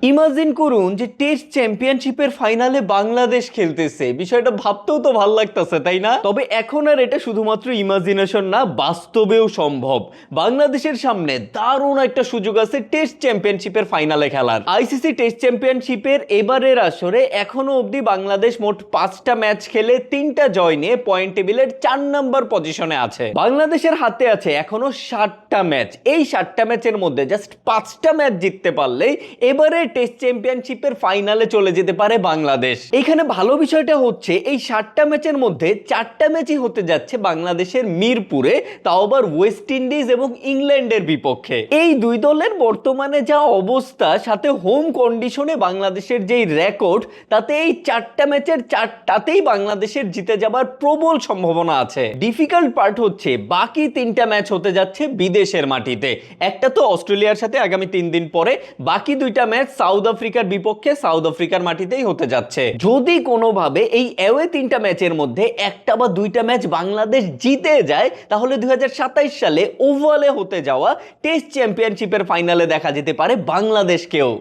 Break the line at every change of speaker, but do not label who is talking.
Imagine করুন যে test চ্যাম্পিয়নশিপের ফাইনালে বাংলাদেশ খেলতেছে। বিষয়টা ভাবতেও তো ভাল লাগতেছে, তাই না? তবে এখন আর এটা শুধুমাত্র ইমাজিনেশন না, বাস্তবেও সম্ভব। বাংলাদেশের সামনে দারুণ একটা সুযোগ আছে টেস্ট চ্যাম্পিয়নশিপের ফাইনালে খেলার। আইসিসি টেস্ট চ্যাম্পিয়নশিপের এবারের আসরে এখনো অবধি বাংলাদেশ মোট 5টা ম্যাচ খেলে 3টা জয় নিয়ে পয়েন্ট টেবিলের 4 নম্বর পজিশনে আছে। বাংলাদেশের হাতে আছে এখনো 7টা ম্যাচ। এই 7টা ম্যাচের মধ্যে জাস্ট 5টা ম্যাচ জিততে পারলেই এবারে টেস্ট চ্যাম্পিয়নশিপের ফাইনালে চলে যেতে পারে বাংলাদেশ। এখানে ভালো বিষয়টা হচ্ছে এই 7টা ম্যাচের মধ্যে 4টা ম্যাচই হতে যাচ্ছে বাংলাদেশের মিরপুরে, তাও আবার ওয়েস্ট ইন্ডিজ এবং ইংল্যান্ডের বিপক্ষে। এই দুই দলের বর্তমানে যা অবস্থা, সাথে হোম কন্ডিশনে বাংলাদেশের যেই রেকর্ড, তাতে এই 4টা ম্যাচের 4টাতেই বাংলাদেশের জিতে যাবার প্রবল সম্ভাবনা আছে। ডিফিকাল্ট পার্ট হচ্ছে বাকি 3টা ম্যাচ হতে যাচ্ছে বিদেশের মাটিতে। একটা তো অস্ট্রেলিয়ার সাথে আগামী 3 দিন পরে, বাকি 2টা ম্যাচ সাউথ আফ্রিকার বিপক্ষে সাউথ আফ্রিকার মাটিতেই হতে যাচ্ছে। যদি কোনোভাবে এই অ্যাওয়ে 3টা ম্যাচের মধ্যে একটা বা 2টা ম্যাচ বাংলাদেশ জিতে যায়, তাহলে 2027 সালে ওভালে হতে যাওয়া টেস্ট চ্যাম্পিয়নশিপের ফাইনালে দেখা যেতে পারে বাংলাদেশকেও।